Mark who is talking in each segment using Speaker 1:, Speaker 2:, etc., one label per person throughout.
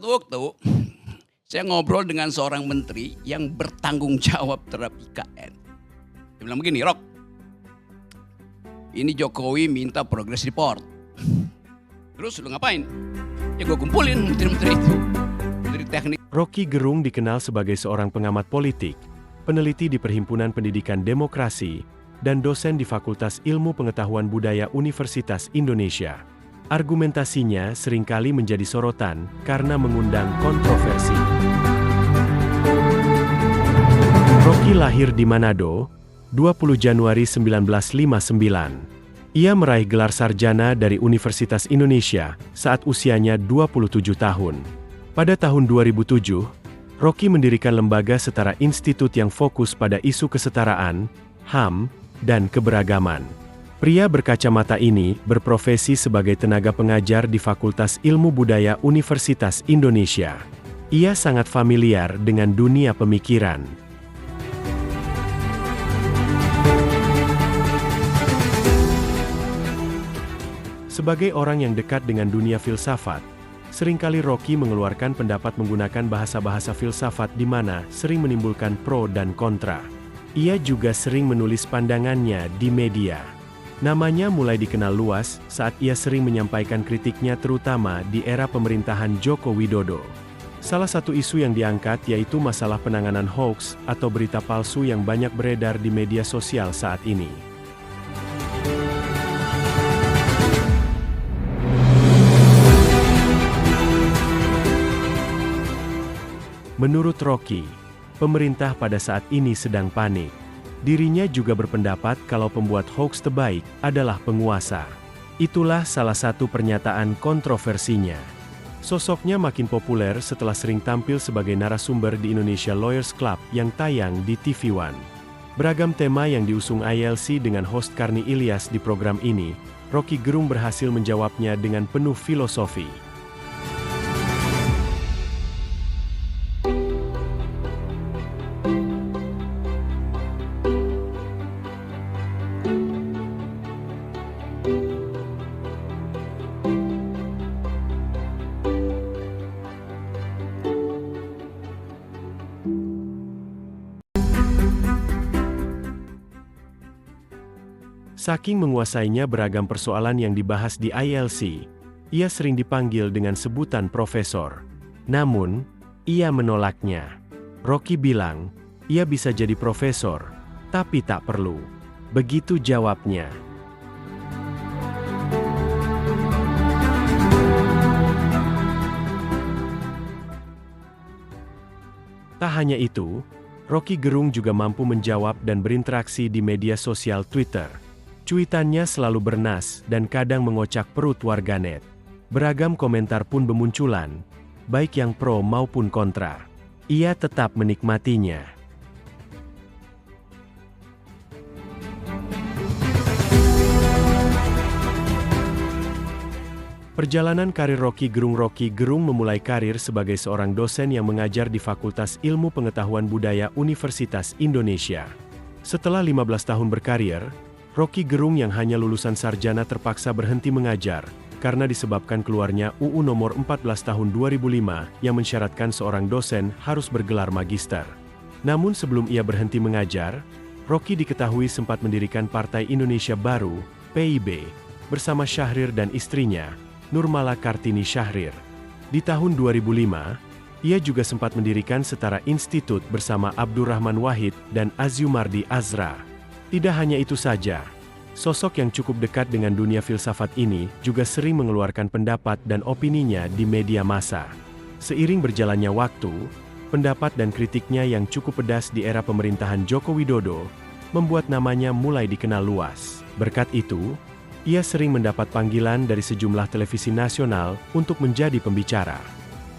Speaker 1: Waktu saya ngobrol dengan seorang menteri yang bertanggung jawab terhadap IKN. Dia bilang begini, Rok, ini Jokowi minta progress report. Terus lu ngapain? Ya gue kumpulin menteri-menteri itu. Menteri teknik.
Speaker 2: Rocky Gerung dikenal sebagai seorang pengamat politik, peneliti di Perhimpunan Pendidikan Demokrasi, dan dosen di Fakultas Ilmu Pengetahuan Budaya Universitas Indonesia. Argumentasinya seringkali menjadi sorotan karena mengundang kontroversi. Rocky lahir di Manado, 20 Januari 1959. Ia meraih gelar sarjana dari Universitas Indonesia saat usianya 27 tahun. Pada tahun 2007, Rocky mendirikan lembaga Setara Institut yang fokus pada isu kesetaraan, HAM, dan keberagaman. Pria berkacamata ini berprofesi sebagai tenaga pengajar di Fakultas Ilmu Budaya Universitas Indonesia. Ia sangat familiar dengan dunia pemikiran. Sebagai orang yang dekat dengan dunia filsafat, seringkali Rocky mengeluarkan pendapat menggunakan bahasa-bahasa filsafat di mana sering menimbulkan pro dan kontra. Ia juga sering menulis pandangannya di media. Namanya mulai dikenal luas saat ia sering menyampaikan kritiknya terutama di era pemerintahan Joko Widodo. Salah satu isu yang diangkat yaitu masalah penanganan hoax atau berita palsu yang banyak beredar di media sosial saat ini. Menurut Rocky, pemerintah pada saat ini sedang panik. Dirinya juga berpendapat kalau pembuat hoax terbaik adalah penguasa. Itulah salah satu pernyataan kontroversinya. Sosoknya makin populer setelah sering tampil sebagai narasumber di Indonesia Lawyers Club yang tayang di TV One. Beragam tema yang diusung ILC dengan host Karni Ilyas di program ini, Rocky Gerung berhasil menjawabnya dengan penuh filosofi. Saking menguasainya beragam persoalan yang dibahas di ILC, ia sering dipanggil dengan sebutan profesor. Namun, ia menolaknya. Rocky bilang, ia bisa jadi profesor, tapi tak perlu. Begitu jawabnya. Tak hanya itu, Rocky Gerung juga mampu menjawab dan berinteraksi di media sosial Twitter. Cuitannya selalu bernas dan kadang mengocak perut warganet. Beragam komentar pun bermunculan, baik yang pro maupun kontra. Ia tetap menikmatinya. Perjalanan karir Rocky Gerung memulai karir sebagai seorang dosen yang mengajar di Fakultas Ilmu Pengetahuan Budaya Universitas Indonesia. Setelah 15 tahun berkarir, Rocky Gerung yang hanya lulusan sarjana terpaksa berhenti mengajar, karena disebabkan keluarnya UU nomor 14 tahun 2005 yang mensyaratkan seorang dosen harus bergelar magister. Namun sebelum ia berhenti mengajar, Rocky diketahui sempat mendirikan Partai Indonesia Baru, PIB, bersama Syahrir dan istrinya, Nurmala Kartini Syahrir. Di tahun 2005, ia juga sempat mendirikan Setara Institut bersama Abdurrahman Wahid dan Aziumardi Azra. Tidak hanya itu saja, sosok yang cukup dekat dengan dunia filsafat ini juga sering mengeluarkan pendapat dan opininya di media massa. Seiring berjalannya waktu, pendapat dan kritiknya yang cukup pedas di era pemerintahan Joko Widodo membuat namanya mulai dikenal luas. Berkat itu, ia sering mendapat panggilan dari sejumlah televisi nasional untuk menjadi pembicara.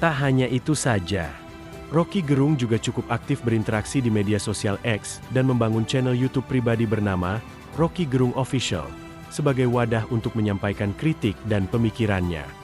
Speaker 2: Tak hanya itu saja, Rocky Gerung juga cukup aktif berinteraksi di media sosial X dan membangun channel YouTube pribadi bernama Rocky Gerung Official sebagai wadah untuk menyampaikan kritik dan pemikirannya.